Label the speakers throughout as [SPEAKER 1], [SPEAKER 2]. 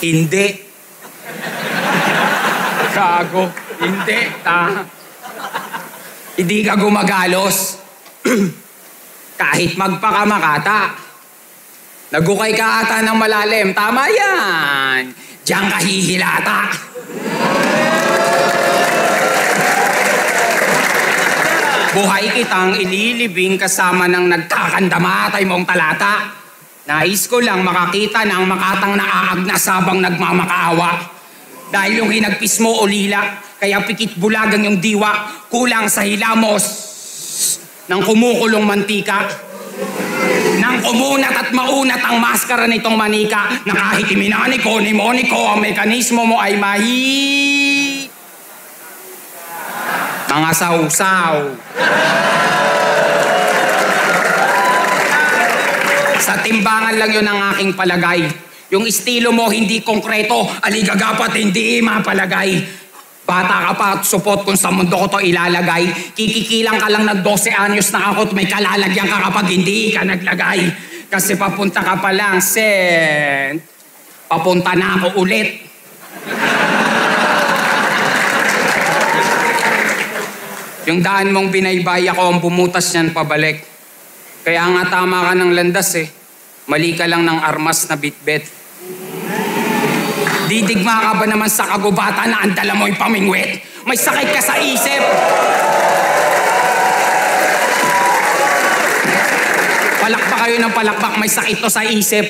[SPEAKER 1] Hindi. Gago. Hindi. Hindi ka gumagalos. Kahit magpakamakata. Nagukay ka ata ng malalim. Tama yan. Diyan ka hihilata. Buhay kitang ililibing kasama ng nagkakandamatay mong talata. Nais ko lang makakita ng makatang naaagnas habang nagmamakaawa. Dahil yung hinagpis mo ulila, kaya pikit bulagang yung diwa, kulang sa hilamos ng kumukulong mantika. Nang kumunat at maunat ang maskara nitong manika, na kahit iminaniko ni Moniko, ang mekanismo mo ay mga sausaw. Sa timbangan lang yun ang aking palagay. Yung estilo mo hindi konkreto, aligagapat hindi mapalagay. Bata ka pa at supot kung sa mundo ko to ilalagay. Kikikilang ka lang ng 12 anyos na ako at may kalalagyan ka kapag hindi ka naglagay. Kasi papunta ka pa lang, Sen. Papunta na ako ulit. Yung daan mong binaybay ako ang bumutas niyan pabalik. Kaya nga tama ka ng landas eh. Mali ka lang ng armas na bitbit. Didigma ka ba naman sa kagubatan na ang dala mo'y pamingwit? May sakit ka sa isip. Palakpak kayo ng palakpak, may sakit to sa isip.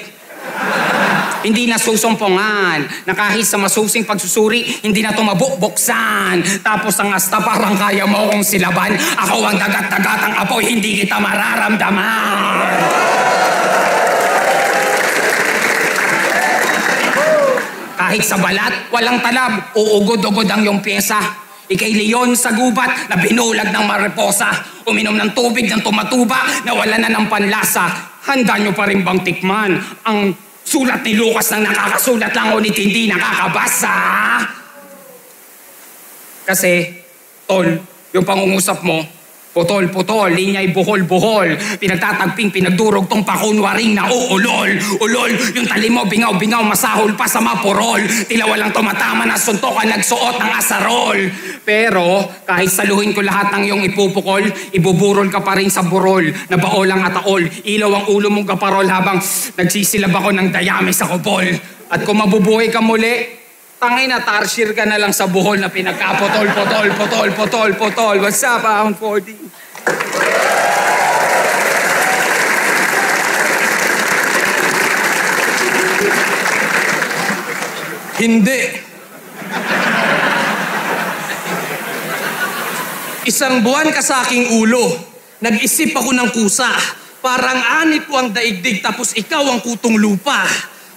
[SPEAKER 1] Hindi na susumpungan, na kahit sa masusing pagsusuri, hindi na to mabukbuksan. Tapos ang asta parang kaya mo kong silaban. Ako ang dagat-dagat ang apoy, hindi kita mararamdaman. Kahit sa balat, walang talab, uugod-ugod ang iyong pyesa. Ika'y leon sa gubat na binulag ng mariposa. Uminom ng tubig ng tumatuba na wala na ng panlasa. Handa nyo pa rin bang tikman ang sulat ni Lucas na nakakasulat lang ngunit hindi nakakabasa? Kasi, tol, yung pangungusap mo, putol-putol, linya'y buhol-buhol. Pinagtatagping, pinagdurog tong pakunwaring na uulol. Ulol, yung tali mo, bingaw-bingaw, masahol pa sa mapurol. Tila walang tumatama na suntokan, nagsuot ng asarol. Pero, kahit saluhin ko lahat ng iyong ipupukol, ibuburol ka pa rin sa burol, na baolang ataol. Ilaw ang ulo mong kaparol habang nagsisilab ako ng dayami sa kupol. At kung mabubuhay ka muli, tangina, tarsier ka na lang sa buhol na pinagkapotol. What's up, Ahon 40?
[SPEAKER 2] Hindi. Isang buwan ka sa aking ulo. Nag-isip ako ng kusa. Parang anit ko ang daigdig tapos ikaw ang kutong lupa.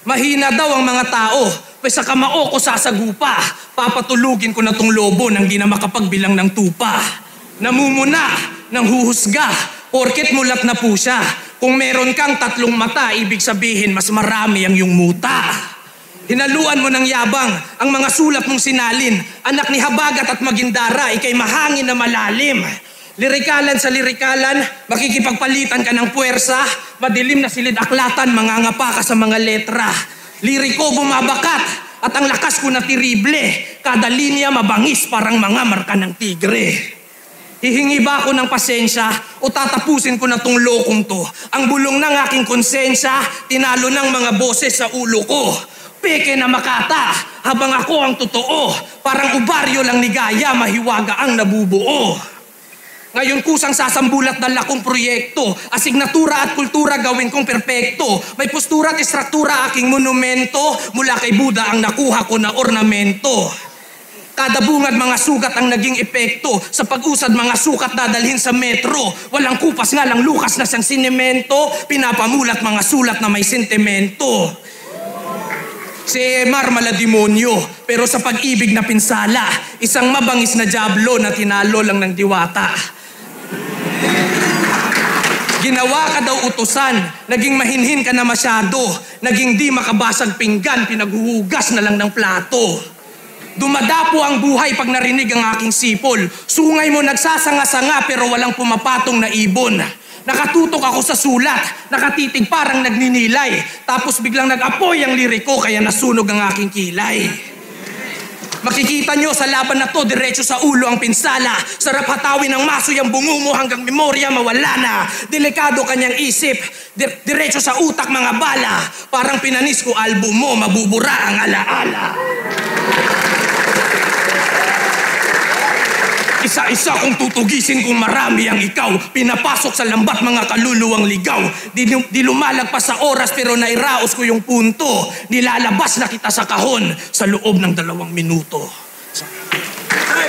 [SPEAKER 2] Mahina daw ang mga tao. Sa kamao ko sasagupa, papatulugin ko na tong lobo nang di na makapagbilang ng tupa. Namumuna, nang huhusga, porket mulat na po siya. Kung meron kang 3 mata, ibig sabihin mas marami ang iyong muta. Hinaluan mo ng yabang ang mga sulat mong sinalin. Anak ni Habagat at Magindara, ikay mahangin na malalim. Lirikalan sa lirikalan, makikipagpalitan ka ng puwersa. Madilim na silid aklatan, mangangapa ka sa mga letra. Liriko bumabakat at ang lakas ko na tirible. Kada linya mabangis parang mga marka ng tigre. Hihingi ba ako ng pasensya o tatapusin ko na tong lokong to? Ang bulong ng aking konsensya, tinalo ng mga boses sa ulo ko. Peke na makata habang ako ang totoo. Parang ubaryo lang ni Gaya, mahiwaga ang nabubuo. Ngayon kusang sasambulat dala kong proyekto. Asignatura at kultura gawin kong perpekto. May postura at istruktura aking monumento. Mula kay Buddha ang nakuha ko na ornamento. Kada bungad mga sugat ang naging epekto. Sa pag-usad mga sukat dadalhin sa metro. Walang kupas nga lang lukas na siyang sinemento. Pinapamulat mga sulat na may sentimento. Si Emar malademonyo, pero sa pag-ibig na pinsala. Isang mabangis na diablo na tinalo lang ng diwata. Ginawa ka daw utusan, naging mahinhin ka na masyado, naging di makabasag pinggan, pinaghuhugas na lang ng plato. Dumadapo ang buhay pag narinig ang aking sipol. Sungay mo nagsasanga-sanga pero walang pumapatong na ibon. Nakatutok ako sa sulat, nakatitig parang nagninilay. Tapos biglang nag-apoy ang liriko kaya nasunog ang aking kilay. Makikita nyo sa laban na to, diretso sa ulo ang pinsala. Sarap hatawin ng maso yung bungo mo hanggang memorya mawala na. Delikado kanyang isip, diretso sa utak mga bala. Parang pinanis ko album mo, mabubura ang alaala. Isa-isa kong tutugisin kung marami ang ikaw. Pinapasok sa lambat mga kaluluwang ligaw. Di lumalagpas sa oras pero nairaos ko yung punto. Nilalabas na kita sa kahon sa loob ng 2 minuto.
[SPEAKER 3] Ay,